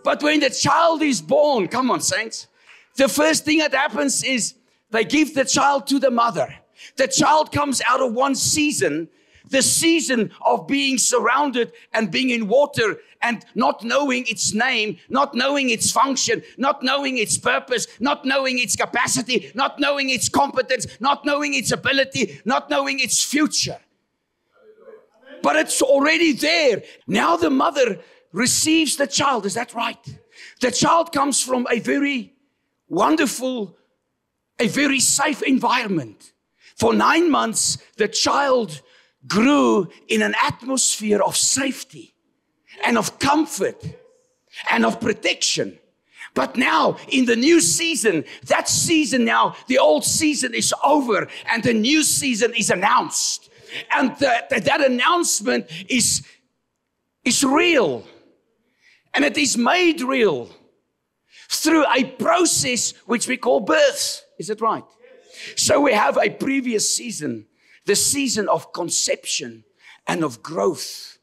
But when the child is born, come on, saints, the first thing that happens is they give the child to the mother. The child comes out of one season, the season of being surrounded and being in water and not knowing its name, not knowing its function, not knowing its purpose, not knowing its capacity, not knowing its competence, not knowing its ability, not knowing its future. But it's already there. Now the mother receives the child. Is that right? The child comes from a very wonderful, a very safe environment. For 9 months, the child grew in an atmosphere of safety and of comfort and of protection. But now in the new season, that season now, the old season is over and the new season is announced. And that announcement is real. And it is made real through a process which we call birth. Is it right? So we have a previous season, the season of conception and of growth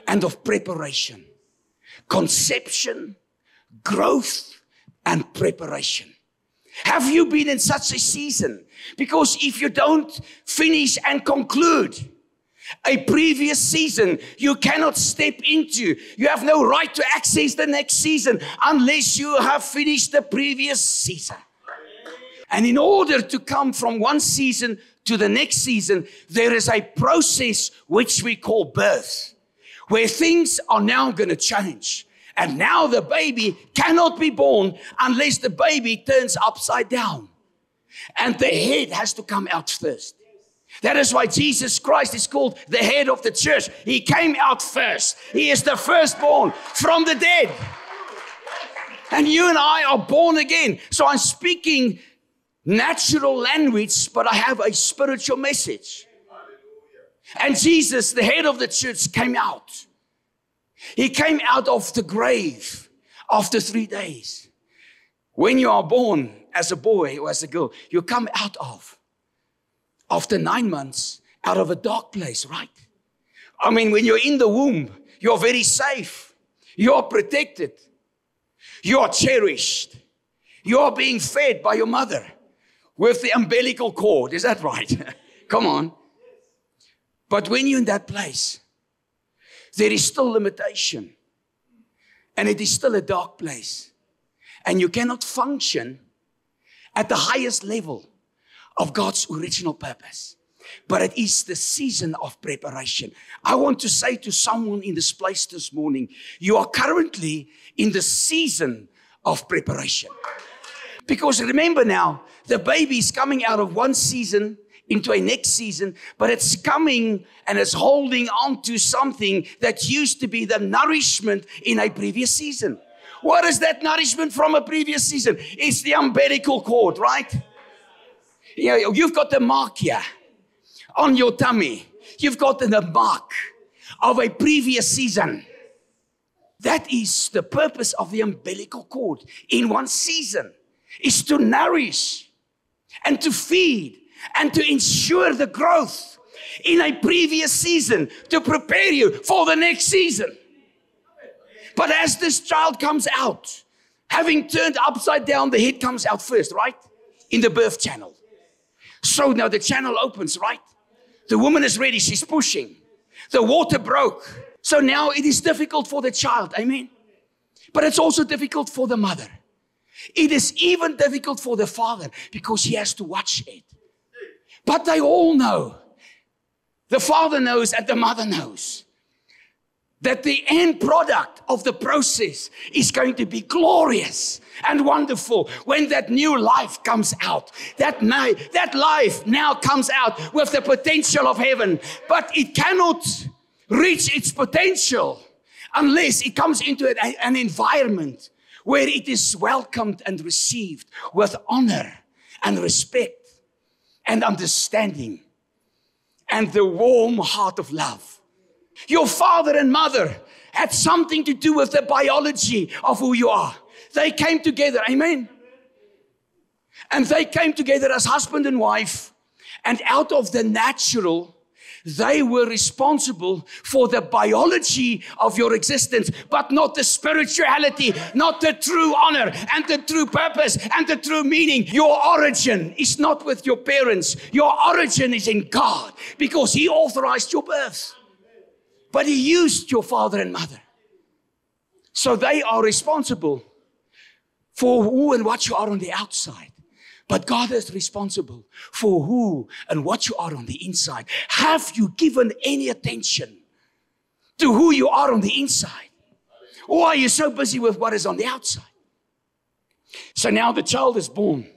and of preparation. Conception, growth, and preparation. Have you been in such a season? Because if you don't finish and conclude a previous season, you cannot step into. You have no right to access the next season unless you have finished the previous season. And in order to come from one season to the next season, there is a process which we call birth, where things are now going to change. And now the baby cannot be born unless the baby turns upside down. And the head has to come out first. That is why Jesus Christ is called the head of the church. He came out first. He is the firstborn from the dead. And you and I are born again. So I'm speaking natural language, but I have a spiritual message. And Jesus, the head of the church, came out. He came out of the grave after 3 days. When you are born as a boy or as a girl, you come out of, after 9 months, out of a dark place, right? I mean, when you're in the womb, you're very safe. You're protected. You're cherished. You're being fed by your mother with the umbilical cord. Is that right? Come on. But when you're in that place, there is still limitation. And it is still a dark place. And you cannot function at the highest level of God's original purpose. But it is the season of preparation. I want to say to someone in this place this morning, you are currently in the season of preparation. Because remember now, the baby is coming out of one season into a next season, but it's coming and it's holding on to something that used to be the nourishment in a previous season. What is that nourishment from a previous season? It's the umbilical cord, right? You know, you've got the mark here on your tummy. You've got the mark of a previous season. That is the purpose of the umbilical cord in one season, is to nourish and to feed and to ensure the growth in a previous season to prepare you for the next season. But as this child comes out, having turned upside down, the head comes out first, right? In the birth channel. So now the channel opens, right? The woman is ready. She's pushing. The water broke. So now it is difficult for the child. Amen. But it's also difficult for the mother. It is even difficult for the father because he has to watch it. But they all know. The father knows and the mother knows that the end product of the process is going to be glorious and wonderful when that new life comes out. That life now comes out with the potential of heaven, but it cannot reach its potential unless it comes into an environment where it is welcomed and received with honor and respect and understanding and the warm heart of love. Your father and mother had something to do with the biology of who you are. They came together, amen? And they came together as husband and wife, and out of the natural, They were responsible for the biology of your existence, but not the spirituality, not the true honor and the true purpose and the true meaning. Your origin is not with your parents. Your origin is in God because He authorized your birth. But He used your father and mother. So they are responsible for who and what you are on the outside. But God is responsible for who and what you are on the inside. Have you given any attention to who you are on the inside? Or are you so busy with what is on the outside? So now the child is born.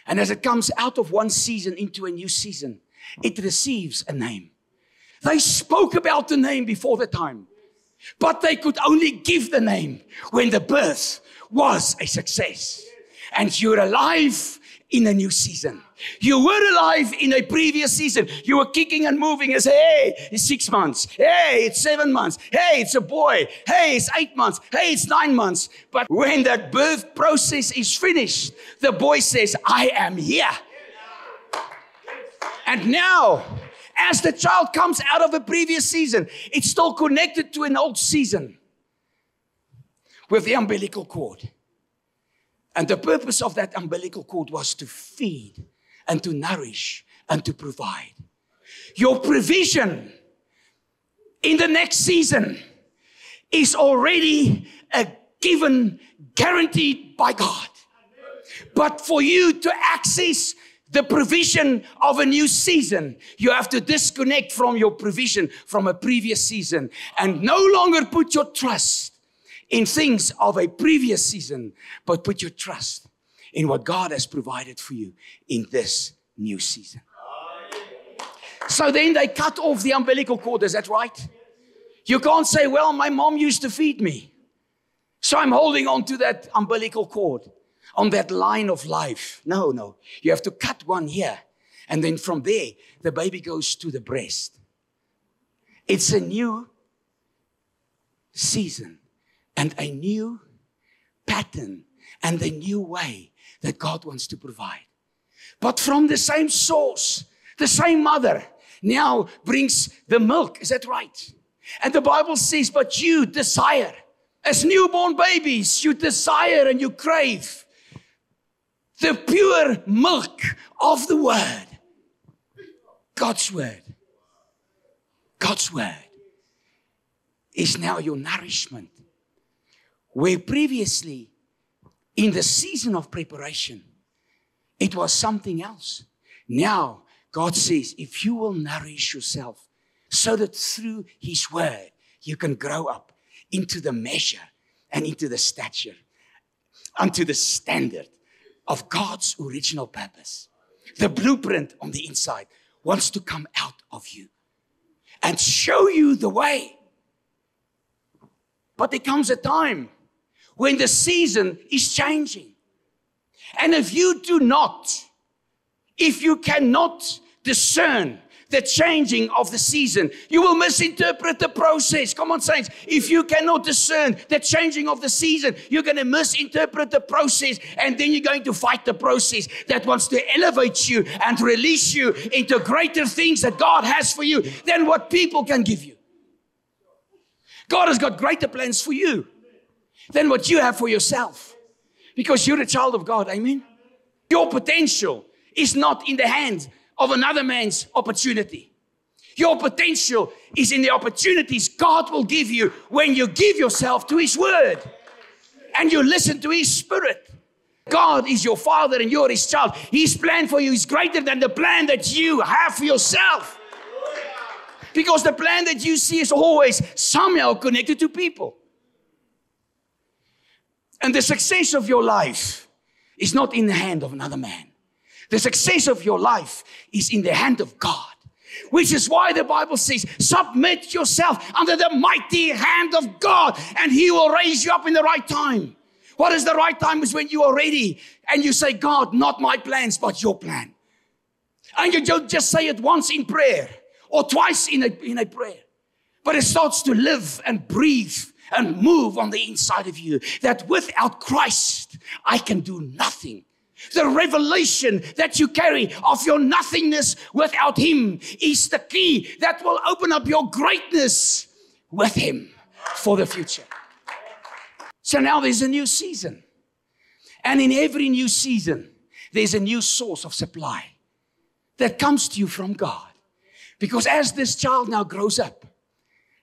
And as it comes out of one season into a new season, it receives a name. They spoke about the name before the time, but they could only give the name when the birth was a success. And you're alive in a new season. You were alive in a previous season. You were kicking and moving and say, hey, it's 6 months. Hey, it's 7 months. Hey, it's a boy. Hey, it's 8 months. Hey, it's 9 months. But when that birth process is finished, the boy says, I am here. And now, as the child comes out of a previous season, it's still connected to an old season with the umbilical cord. And the purpose of that umbilical cord was to feed and to nourish and to provide. Your provision in the next season is already a given, guaranteed by God. But for you to access the provision of a new season, you have to disconnect from your provision from a previous season and no longer put your trust in things of a previous season, but put your trust in what God has provided for you in this new season. So then they cut off the umbilical cord, is that right? You can't say, well, my mom used to feed me, so I'm holding on to that umbilical cord, on that line of life. No. You have to cut one here, and then from there, the baby goes to the breast. It's a new season. And a new pattern and a new way that God wants to provide. But from the same source, the same mother now brings the milk. Is that right? And the Bible says, but you desire, as newborn babies, you desire and you crave the pure milk of the Word. God's Word. God's Word is now your nourishment. Where previously, in the season of preparation, it was something else. Now, God says, if you will nourish yourself so that through His Word, you can grow up into the measure and into the stature, unto the standard of God's original purpose. The blueprint on the inside wants to come out of you and show you the way. But there comes a time when the season is changing. And if you cannot discern the changing of the season, you will misinterpret the process. Come on, saints. If you cannot discern the changing of the season, you're going to misinterpret the process, and then you're going to fight the process that wants to elevate you and release you into greater things that God has for you than what people can give you. God has got greater plans for you than what you have for yourself. Because you're a child of God, amen? Your potential is not in the hands of another man's opportunity. Your potential is in the opportunities God will give you when you give yourself to His Word and you listen to His Spirit. God is your Father and you're His child. His plan for you is greater than the plan that you have for yourself. Because the plan that you see is always somehow connected to people. And the success of your life is not in the hand of another man. The success of your life is in the hand of God. Which is why the Bible says, submit yourself under the mighty hand of God and He will raise you up in the right time. What is the right time? Is when you are ready and you say, God, not my plans, but your plan. And you don't just say it once in prayer or twice in a prayer. But it starts to live and breathe and move on the inside of you, that without Christ, I can do nothing. The revelation that you carry of your nothingness without Him is the key that will open up your greatness with Him for the future. So now there's a new season. And in every new season, there's a new source of supply that comes to you from God. Because as this child now grows up,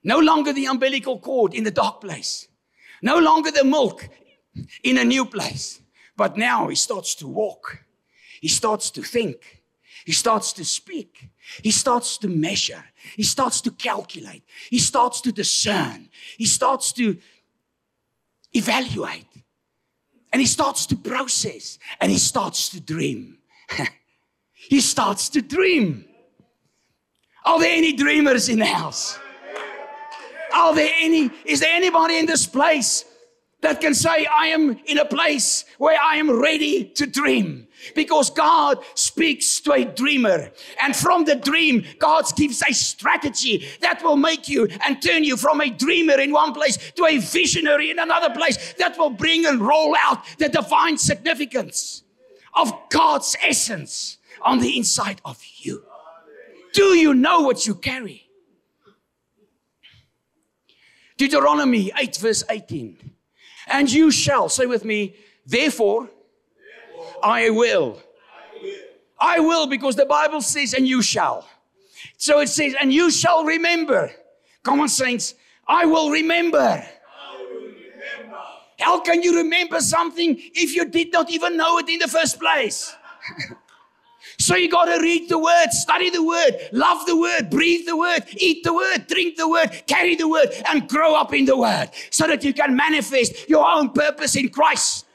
no longer the umbilical cord in the dark place, no longer the milk in a new place, but now he starts to walk. He starts to think. He starts to speak. He starts to measure. He starts to calculate. He starts to discern. He starts to evaluate. And he starts to process. And he starts to dream. He starts to dream. Are there any dreamers in the house? Is there anybody in this place that can say, I am in a place where I am ready to dream? Because God speaks to a dreamer. And from the dream, God gives a strategy that will make you and turn you from a dreamer in one place to a visionary in another place that will bring and roll out the divine significance of God's essence on the inside of you. Do you know what you carry? Deuteronomy 8 verse 18. And you shall, say with me, therefore, I will. I will, because the Bible says, and you shall. So it says, and you shall remember. Come on, saints. I will remember. How can you remember something if you did not even know it in the first place? So you got to read the word, study the word, love the word, breathe the word, eat the word, drink the word, carry the word, and grow up in the word so that you can manifest your own purpose in Christ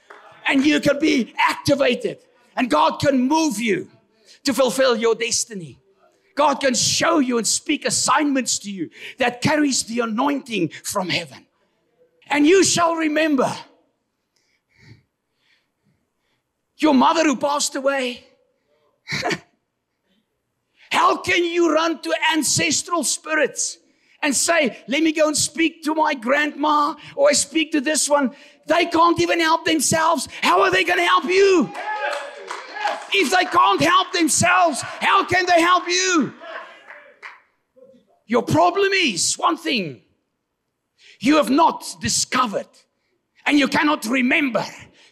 and you can be activated and God can move you to fulfill your destiny. God can show you and speak assignments to you that carries the anointing from heaven. And you shall remember your mother who passed away. How can you run to ancestral spirits and say, let me go and speak to my grandma, or I speak to this one? They can't even help themselves. How are they going to help you? If they can't help themselves, how can they help you? Your problem is one thing. You have not discovered and you cannot remember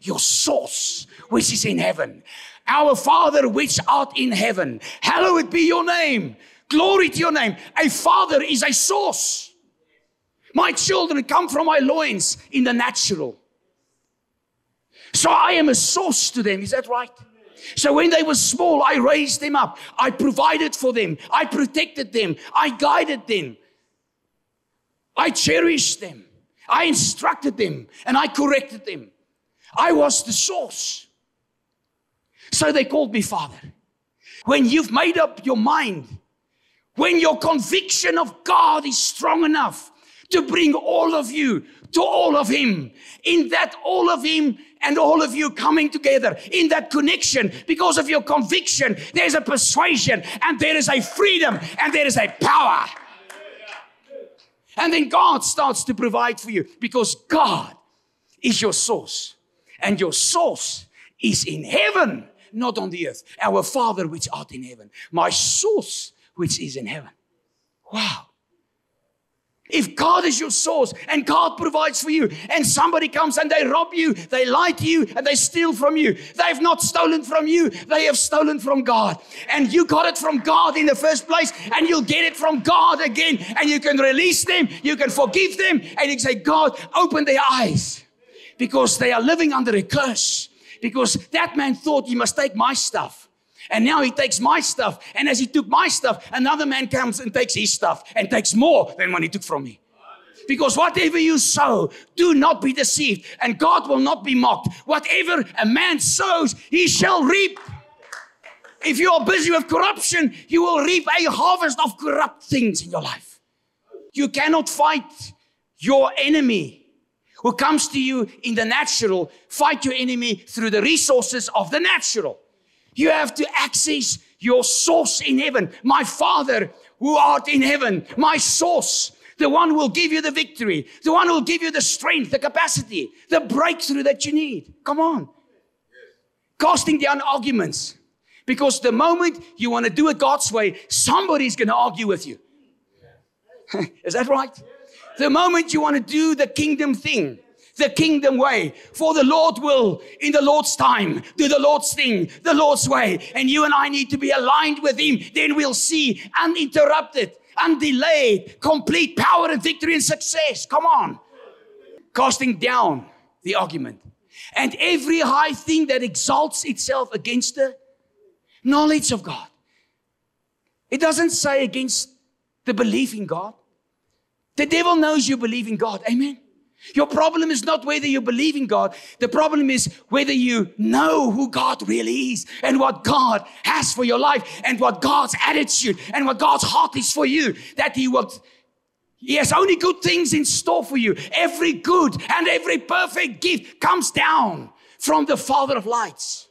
your source, which is in heaven. Our Father which art in heaven, hallowed be your name. Glory to your name. A father is a source. My children come from my loins in the natural. So I am a source to them. Is that right? So when they were small, I raised them up. I provided for them. I protected them. I guided them. I cherished them. I instructed them and I corrected them. I was the source. So they called me Father. When you've made up your mind, when your conviction of God is strong enough to bring all of you to all of Him, in that all of Him and all of you coming together, in that connection, because of your conviction, there's a persuasion and there is a freedom and there is a power. And then God starts to provide for you because God is your source. And your source is in heaven, not on the earth. Our Father which art in heaven. My source which is in heaven. Wow. If God is your source and God provides for you and somebody comes and they rob you, they lie to you and they steal from you. They have not stolen from you. They have stolen from God. And you got it from God in the first place and you'll get it from God again. And you can release them. You can forgive them. And you can say, God, open their eyes because they are living under a curse. Because that man thought he must take my stuff. And now he takes my stuff. And as he took my stuff, another man comes and takes his stuff and takes more than what he took from me. Because whatever you sow, do not be deceived. And God will not be mocked. Whatever a man sows, he shall reap. If you are busy with corruption, you will reap a harvest of corrupt things in your life. You cannot fight your enemy who comes to you in the natural. Fight your enemy through the resources of the natural. You have to access your source in heaven. My Father who art in heaven, my source, the one who will give you the victory, the one who will give you the strength, the capacity, the breakthrough that you need. Come on. Casting down arguments. Because the moment you want to do it God's way, somebody's going to argue with you. Is that right? The moment you want to do the kingdom thing, the kingdom way, for the Lord will, in the Lord's time, do the Lord's thing, the Lord's way, and you and I need to be aligned with Him, then we'll see uninterrupted, undelayed, complete power and victory and success. Come on. Casting down the argument. And every high thing that exalts itself against the knowledge of God. It doesn't say against the belief in God. The devil knows you believe in God. Amen. Your problem is not whether you believe in God. The problem is whether you know who God really is and what God has for your life and what God's attitude and what God's heart is for you. That He has only good things in store for you. Every good and every perfect gift comes down from the Father of lights.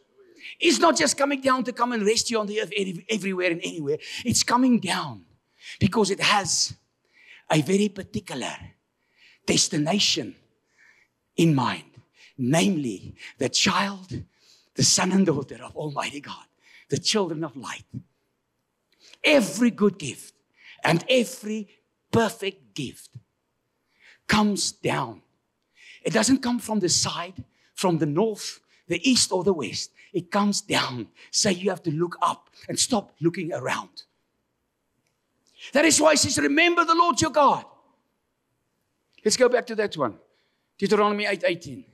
It's not just coming down to come and rest you on the earth everywhere and anywhere. It's coming down because it has a very particular destination in mind. Namely, the child, the son and daughter of Almighty God, the children of light. Every good gift and every perfect gift comes down. It doesn't come from the side, from the north, the east or the west. It comes down. So you have to look up and stop looking around. That is why it says, remember the Lord your God. Let's go back to that one. Deuteronomy 8:18.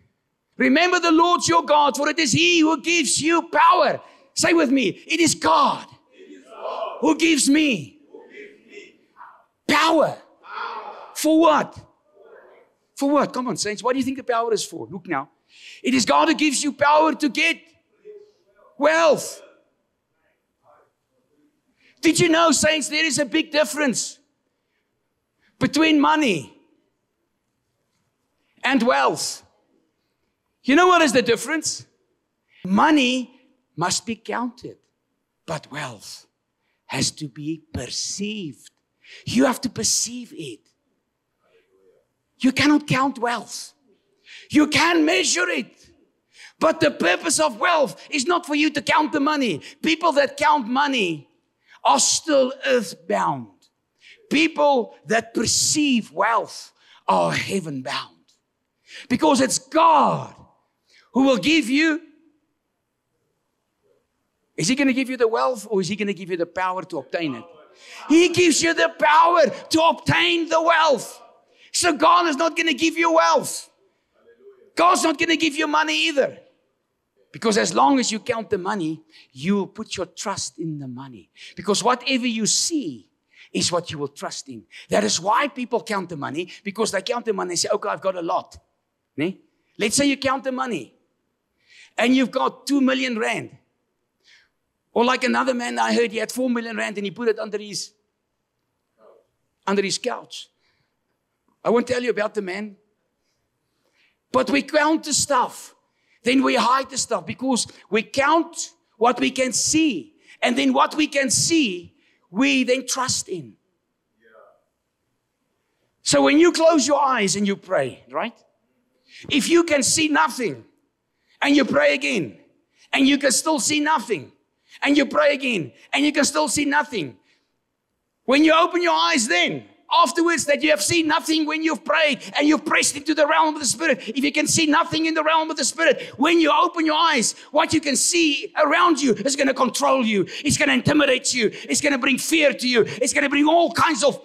Remember the Lord your God, for it is He who gives you power. Say with me, it is God, who gives me power. For what? For what? Come on, saints. What do you think the power is for? Look now. It is God who gives you power to get wealth. Did you know, saints, there is a big difference between money and wealth? You know what is the difference? Money must be counted, but wealth has to be perceived. You have to perceive it. You cannot count wealth. You can measure it. But the purpose of wealth is not for you to count the money. People that count money are still earthbound. People that perceive wealth are heaven-bound. Because it's God who will give you. Is He going to give you the wealth, or is He going to give you the power to obtain it? He gives you the power to obtain the wealth. So God is not going to give you wealth. God's not going to give you money either. Because as long as you count the money, you will put your trust in the money. Because whatever you see is what you will trust in. That is why people count the money. Because they count the money and say, okay, I've got a lot. Nee? Let's say you count the money. And you've got 2 million rand. Or like another man I heard, he had 4 million rand and he put it under his couch. I won't tell you about the man. But we count the stuff. Then we hide the stuff because we count what we can see. And then what we can see, we then trust in. So when you close your eyes and you pray, right? If you can see nothing and you pray again and you can still see nothing and you pray again and you can still see nothing. When you open your eyes then, afterwards that you have seen nothing when you've prayed and you've pressed into the realm of the Spirit. If you can see nothing in the realm of the Spirit, when you open your eyes, what you can see around you is going to control you. It's going to intimidate you. It's going to bring fear to you. It's going to bring all kinds of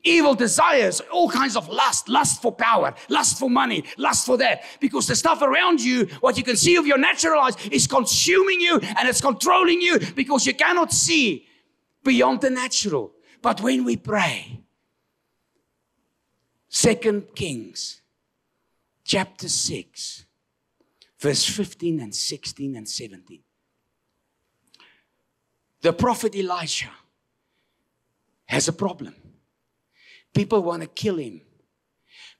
evil desires, all kinds of lust for power, lust for money, lust for that. Because the stuff around you, what you can see of your natural eyes is consuming you and it's controlling you because you cannot see beyond the natural. But when we pray, 2 Kings, chapter 6, verse 15 and 16 and 17. The prophet Elisha has a problem. People want to kill him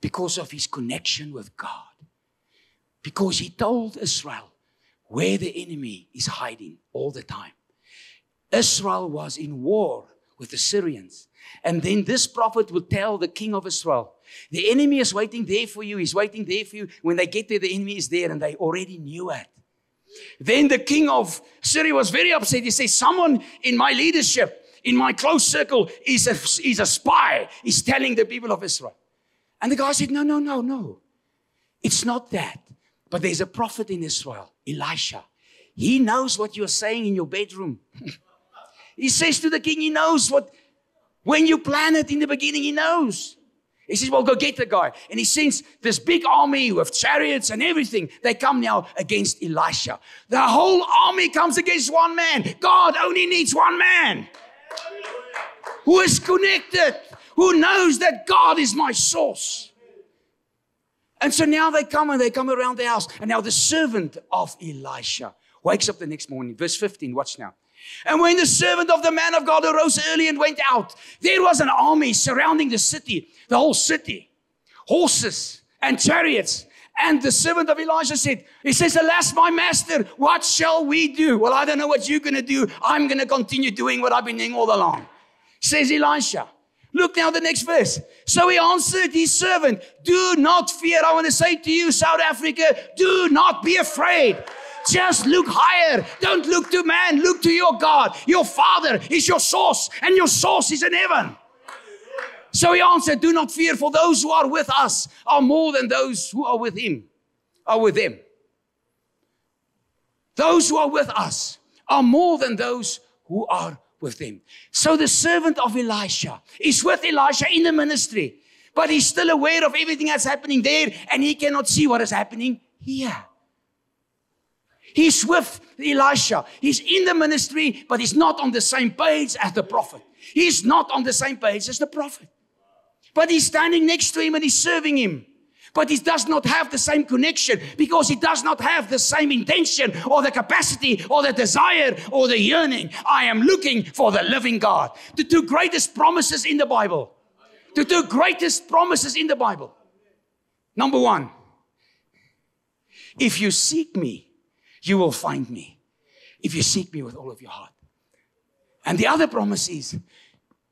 because of his connection with God. Because he told Israel where the enemy is hiding all the time. Israel was in war with the Syrians. And then this prophet would tell the king of Israel, the enemy is waiting there for you. He's waiting there for you. When they get there, the enemy is there and they already knew it. Then the king of Syria was very upset. He says, someone in my leadership, in my close circle, is a spy. He's telling the people of Israel. And the guy said, no. It's not that. But there's a prophet in Israel, Elisha. He knows what you're saying in your bedroom. He says to the king, he knows when you plan it in the beginning, he knows. He says, well, go get the guy. And he sends this big army with chariots and everything. They come now against Elisha. The whole army comes against one man. God only needs one man who is connected, who knows that God is my source. And so now they come around the house. And now the servant of Elisha wakes up the next morning. Verse 15, watch now. And when the servant of the man of God arose early and went out, there was an army surrounding the city, the whole city, horses and chariots. And the servant of Elijah said, he says, alas, my master, what shall we do? Well, I don't know what you're going to do. I'm going to continue doing what I've been doing all along. Says Elisha. Look now the next verse. So he answered his servant, do not fear. I want to say to you, South Africa, do not be afraid. Just look higher. Don't look to man. Look to your God. Your Father is your source, and your source is in heaven. So he answered, do not fear, for those who are with us are more than those who are with him, are with him. Those who are with us are more than those who are with him. So the servant of Elisha is with Elisha in the ministry, but he's still aware of everything that's happening there, and he cannot see what is happening here. He's with Elisha. He's in the ministry, but he's not on the same page as the prophet. He's not on the same page as the prophet. But he's standing next to him and he's serving him. But he does not have the same connection because he does not have the same intention or the capacity or the desire or the yearning. I am looking for the living God. The two greatest promises in the Bible. The two greatest promises in the Bible. Number one, if you seek me, you will find me. If you seek me with all of your heart. And the other promise is,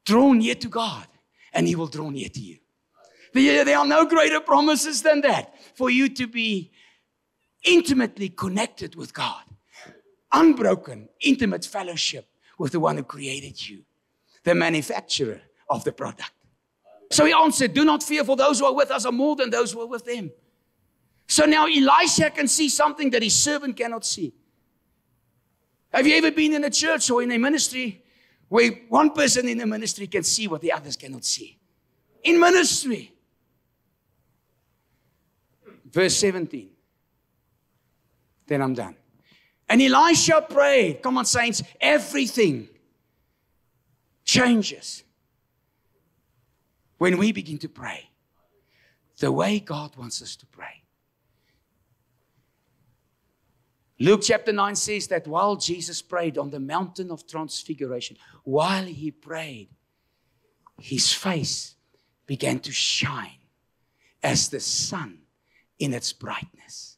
draw near to God and he will draw near to you. There are no greater promises than that. For you to be intimately connected with God. Unbroken, intimate fellowship with the one who created you. The manufacturer of the product. So he answered, do not fear, for those who are with us are more than those who are with them. So now Elisha can see something that his servant cannot see. Have you ever been in a church or in a ministry where one person in the ministry can see what the others cannot see? In ministry. Verse 17. Then I'm done. And Elisha prayed. Come on, saints. Everything changes when we begin to pray the way God wants us to pray. Luke chapter 9 says that while Jesus prayed on the mountain of transfiguration, while he prayed, his face began to shine as the sun in its brightness.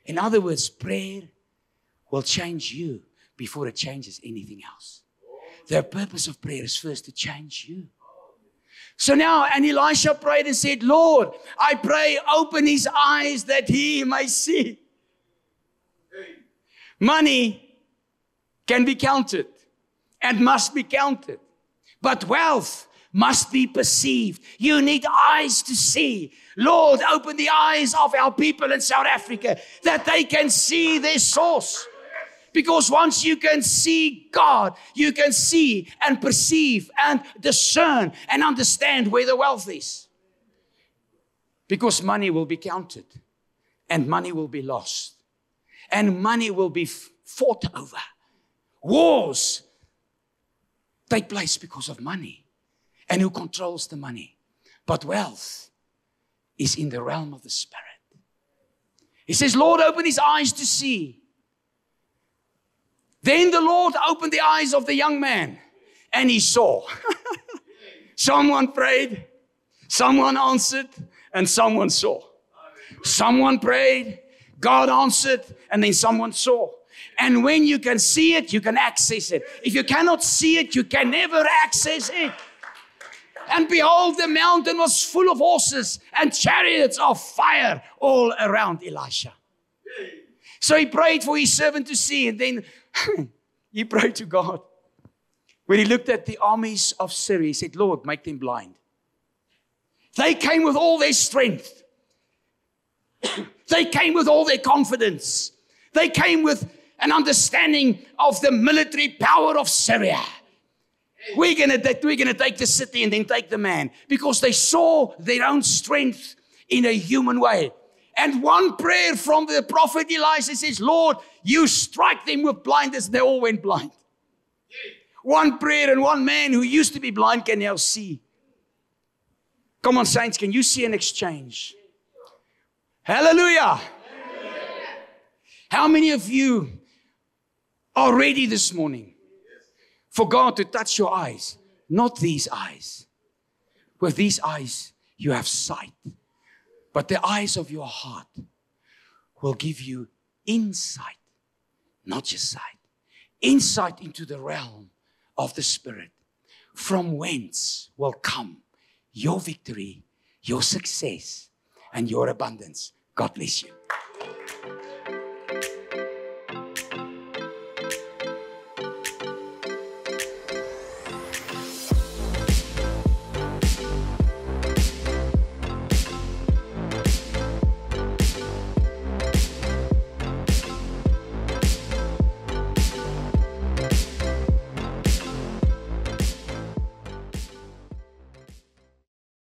In other words, prayer will change you before it changes anything else. The purpose of prayer is first to change you. So now, and Elisha prayed and said, Lord, I pray, open his eyes that he may see. Money can be counted and must be counted, but wealth must be perceived. You need eyes to see. Lord, open the eyes of our people in South Africa that they can see their source. Because once you can see God, you can see and perceive and discern and understand where the wealth is. Because money will be counted and money will be lost. And money will be fought over. Wars take place because of money. And who controls the money? But wealth is in the realm of the Spirit. He says, Lord, open his eyes to see. Then the Lord opened the eyes of the young man and he saw. Someone prayed, someone answered, and someone saw. Someone prayed, God answered, and then someone saw. And when you can see it, you can access it. If you cannot see it, you can never access it. And behold, the mountain was full of horses and chariots of fire all around Elisha. So he prayed for his servant to see, and then he prayed to God. When he looked at the armies of Syria, he said, Lord, make them blind. They came with all their strength. They came with all their confidence. They came with an understanding of the military power of Syria. We're going to take the city and then take the man, because they saw their own strength in a human way. And one prayer from the prophet Elijah says, Lord, you strike them with blindness. They all went blind. One prayer, and one man who used to be blind can now see. Come on, saints, can you see an exchange? Hallelujah. How many of you are ready this morning for God to touch your eyes? Not these eyes. With these eyes, you have sight. But the eyes of your heart will give you insight, not just sight. Insight into the realm of the Spirit, from whence will come your victory, your success, and your abundance. God bless you.